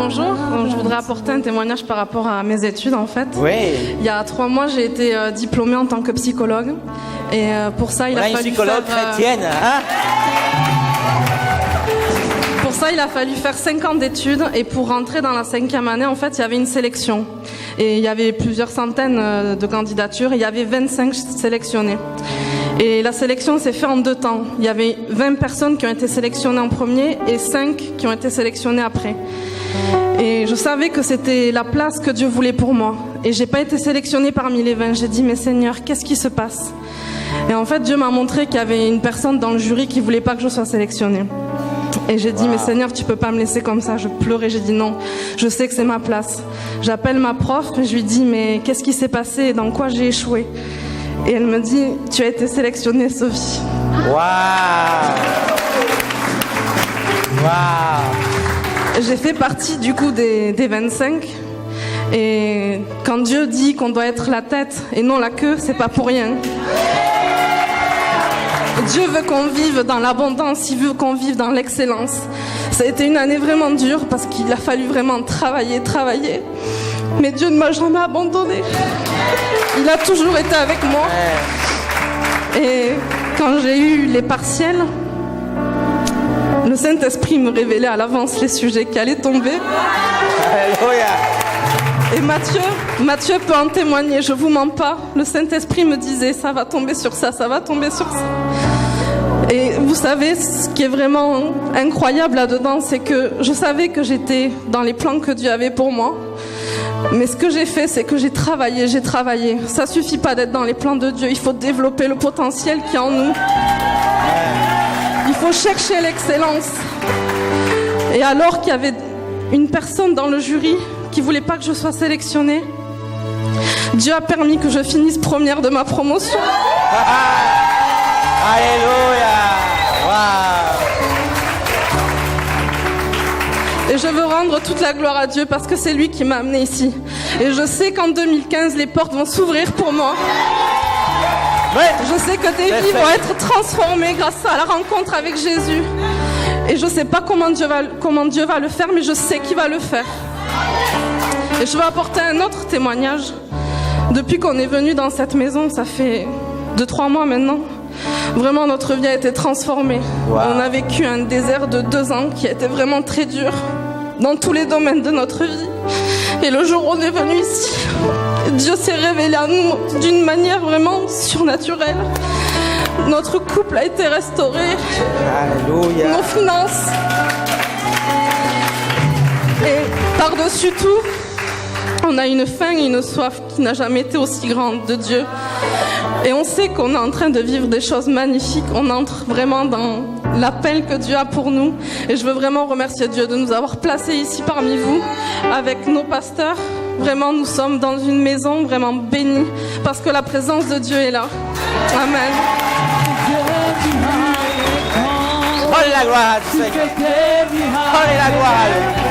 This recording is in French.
bonjour. Je voudrais apporter un témoignage par rapport à mes études en fait. Oui. Il y a 3 mois, j'ai été diplômée en tant que psychologue. Et pour ça, il a fallu une psychologue chrétienne, hein? Pour ça, il a fallu faire 5 ans d'études. Et pour rentrer dans la 5e année, en fait, il y avait une sélection. Et il y avait plusieurs centaines de candidatures. Et il y avait 25 sélectionnés. Et la sélection s'est faite en 2 temps. Il y avait 20 personnes qui ont été sélectionnées en premier et 5 qui ont été sélectionnées après. Et je savais que c'était la place que Dieu voulait pour moi. Et j'ai pas été sélectionnée parmi les 20. J'ai dit, mais Seigneur, qu'est-ce qui se passe? Et en fait, Dieu m'a montré qu'il y avait une personne dans le jury qui voulait pas que je sois sélectionnée. Et j'ai dit, mais Seigneur, tu peux pas me laisser comme ça. Je pleurais, j'ai dit non, je sais que c'est ma place. J'appelle ma prof et je lui dis, mais qu'est-ce qui s'est passé et dans quoi j'ai échoué? Et elle me dit, tu as été sélectionnée, Sophie. Waouh! Waouh! J'ai fait partie du coup des 25. Et quand Dieu dit qu'on doit être la tête et non la queue, c'est pas pour rien. Dieu veut qu'on vive dans l'abondance, il veut qu'on vive dans l'excellence. Ça a été une année vraiment dure parce qu'il a fallu vraiment travailler. Mais Dieu ne m'a jamais abandonnée. Il a toujours été avec moi. Et quand j'ai eu les partiels, le Saint-Esprit me révélait à l'avance les sujets qui allaient tomber. Alléluia! Et Mathieu peut en témoigner, je vous mens pas. Le Saint-Esprit me disait, ça va tomber sur ça, ça va tomber sur ça. Et vous savez, ce qui est vraiment incroyable là-dedans, c'est que je savais que j'étais dans les plans que Dieu avait pour moi. Mais ce que j'ai fait, c'est que j'ai travaillé. Ça suffit pas d'être dans les plans de Dieu, il faut développer le potentiel qui est en nous. Il faut chercher l'excellence. Et alors qu'il y avait une personne dans le jury qui voulait pas que je sois sélectionnée, Dieu a permis que je finisse première de ma promotion. Alléluia! Wow! Et je veux rendre toute la gloire à Dieu parce que c'est lui qui m'a amenée ici. Et je sais qu'en 2015, les portes vont s'ouvrir pour moi. Oui. Je sais que des vies vont être transformées grâce à la rencontre avec Jésus. Et je sais pas comment Dieu va le faire, mais je sais qu'il va le faire. Et je veux apporter un autre témoignage. Depuis qu'on est venu dans cette maison, ça fait 2-3 mois maintenant, vraiment notre vie a été transformée. Wow. On a vécu un désert de 2 ans qui a été vraiment très dur dans tous les domaines de notre vie. Et le jour où on est venu ici, Dieu s'est révélé à nous d'une manière vraiment surnaturelle. Notre couple a été restauré. Alléluia. Nos finances. Et par-dessus tout, on a une faim et une soif qui n'a jamais été aussi grande de Dieu. Et on sait qu'on est en train de vivre des choses magnifiques. On entre vraiment dans l'appel que Dieu a pour nous. Et je veux vraiment remercier Dieu de nous avoir placés ici parmi vous, avec nos pasteurs. Vraiment, nous sommes dans une maison vraiment bénie, parce que la présence de Dieu est là. Amen. Allez la gloire à Dieu. Allez la gloire à Dieu.